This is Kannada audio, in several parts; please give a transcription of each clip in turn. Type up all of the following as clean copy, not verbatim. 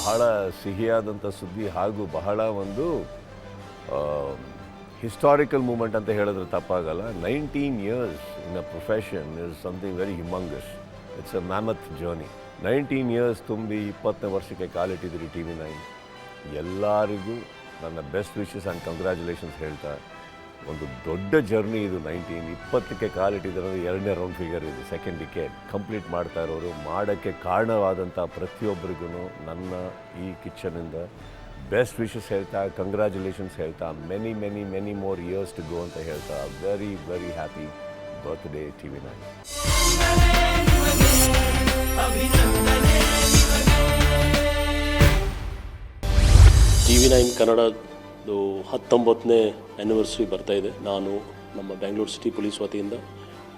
ಬಹಳ ಸಿಹಿಯಾದಂಥ ಸುದ್ದಿ ಹಾಗೂ ಬಹಳ ಒಂದು ಹಿಸ್ಟಾರಿಕಲ್ ಮೂಮೆಂಟ್ ಅಂತ ಹೇಳಿದ್ರೆ ತಪ್ಪಾಗಲ್ಲ. 19 years in a profession is something very humongous. It's a mammoth journey. 19 years ತುಂಬಿ 20ನೇ ವರ್ಷಕ್ಕೆ ಕಾಲಿಟ್ಟಿದ್ದೀರಿ TV9. ಎಲ್ಲರಿಗೂ ನನ್ನ ಬೆಸ್ಟ್ ವಿಶಸ್ ಆ್ಯಂಡ್ ಕಂಗ್ರ್ಯಾಚುಲೇಷನ್ಸ್ ಹೇಳ್ತಾ, ಒಂದು ದೊಡ್ಡ ಜರ್ನಿ ಇದು. 20ಕ್ಕೆ ಕಾಲಿಟ್ಟಿದ್ರೆ 2ನೇ ರೌಂಡ್ ಫಿಗರ್ ಇದು. ಸೆಕೆಂಡ್ ಡಿಕೇಡ್ ಕಂಪ್ಲೀಟ್ ಮಾಡ್ತಾ ಇರೋರು, ಮಾಡೋಕ್ಕೆ ಕಾರಣವಾದಂಥ ಪ್ರತಿಯೊಬ್ಬರಿಗೂ ನನ್ನ ಈ ಕಿಚನಿಂದ ಬೆಸ್ಟ್ ವಿಶಸ್ ಹೇಳ್ತಾ, ಕಂಗ್ರ್ಯಾಚುಲೇಷನ್ಸ್ ಹೇಳ್ತಾ, many more years to go ಅಂತ ಹೇಳ್ತಾ, very very happy birthday TV9. TV9 ಕನ್ನಡದು 19ನೇ ಆ್ಯನಿವರ್ಸರಿ ಬರ್ತಾಯಿದೆ. ನಾನು ನಮ್ಮ ಬ್ಯಾಂಗ್ಳೂರು ಸಿಟಿ ಪೊಲೀಸ್ ವತಿಯಿಂದ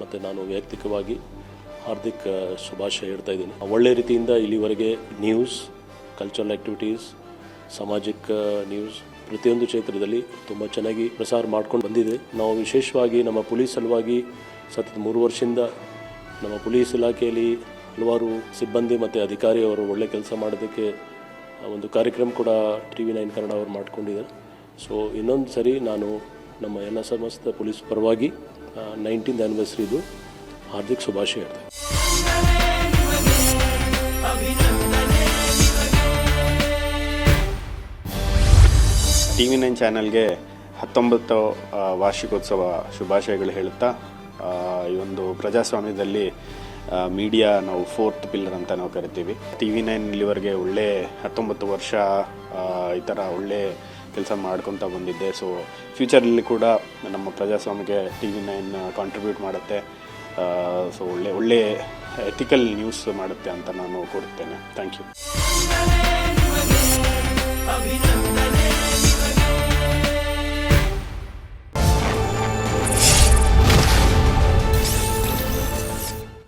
ಮತ್ತು ನಾನು ವೈಯಕ್ತಿಕವಾಗಿ ಹಾರ್ದಿಕ್ ಶುಭಾಶಯ ಹೇಳ್ತಾ ಇದ್ದೀನಿ. ಒಳ್ಳೆ ರೀತಿಯಿಂದ ಇಲ್ಲಿವರೆಗೆ ನ್ಯೂಸ್, ಕಲ್ಚರಲ್ ಆ್ಯಕ್ಟಿವಿಟೀಸ್, ಸಾಮಾಜಿಕ ನ್ಯೂಸ್ ಪ್ರತಿಯೊಂದು ಕ್ಷೇತ್ರದಲ್ಲಿ ತುಂಬ ಚೆನ್ನಾಗಿ ಪ್ರಸಾರ ಮಾಡ್ಕೊಂಡು ಬಂದಿದೆ. ನಾವು ವಿಶೇಷವಾಗಿ ನಮ್ಮ ಪೊಲೀಸ್ ಸಲುವಾಗಿ ಸತತ 3 ವರ್ಷದಿಂದ ನಮ್ಮ ಪೊಲೀಸ್ ಇಲಾಖೆಯಲ್ಲಿ ಹಲವಾರು ಸಿಬ್ಬಂದಿ ಮತ್ತು ಅಧಿಕಾರಿಯವರು ಒಳ್ಳೆ ಕೆಲಸ ಮಾಡೋದಕ್ಕೆ ಒಂದು ಕಾರ್ಯಕ್ರಮ ಕೂಡ TV9 ಕನ್ನಡ ಅವರು ಮಾಡ್ಕೊಂಡಿದ್ದಾರೆ. ಸೊ ಇನ್ನೊಂದು ಸರಿ ನಾನು ನಮ್ಮ ಎಲ್ಲ ಸಮಸ್ತ ಪೊಲೀಸ್ ಪರವಾಗಿ 19th ಆ್ಯನಿವರ್ಸರಿದು ಹಾರ್ದಿಕ್ ಶುಭಾಶಯ ಹೇಳ್ತೇನೆ. TV9 ಚಾನಲ್ಗೆ 19th ವಾರ್ಷಿಕೋತ್ಸವ ಶುಭಾಶಯಗಳು ಹೇಳುತ್ತಾ, ಈ ಒಂದು ಪ್ರಜಾಸ್ವಾಮ್ಯದಲ್ಲಿ ಮೀಡಿಯಾ ನಾವು 4th ಪಿಲ್ಲರ್ ಅಂತ ನಾವು ಕರಿತೀವಿ. TV9 ಇಲ್ಲಿವರೆಗೆ ಒಳ್ಳೆ 19 ವರ್ಷ ಈ ಥರ ಒಳ್ಳೆ ಕೆಲಸ ಮಾಡ್ಕೊತ ಬಂದಿದ್ದೆ. ಸೊ ಫ್ಯೂಚರಲ್ಲಿ ಕೂಡ ನಮ್ಮ ಪ್ರಜಾಸ್ವಾಮ್ಯಕ್ಕೆ TV9 ಕಾಂಟ್ರಿಬ್ಯೂಟ್ ಮಾಡುತ್ತೆ. ಸೊ ಒಳ್ಳೆ ಎಥಿಕಲ್ ನ್ಯೂಸ್ ಮಾಡುತ್ತೆ ಅಂತ ನಾನು ಕೋರುತ್ತೇನೆ. Thank you.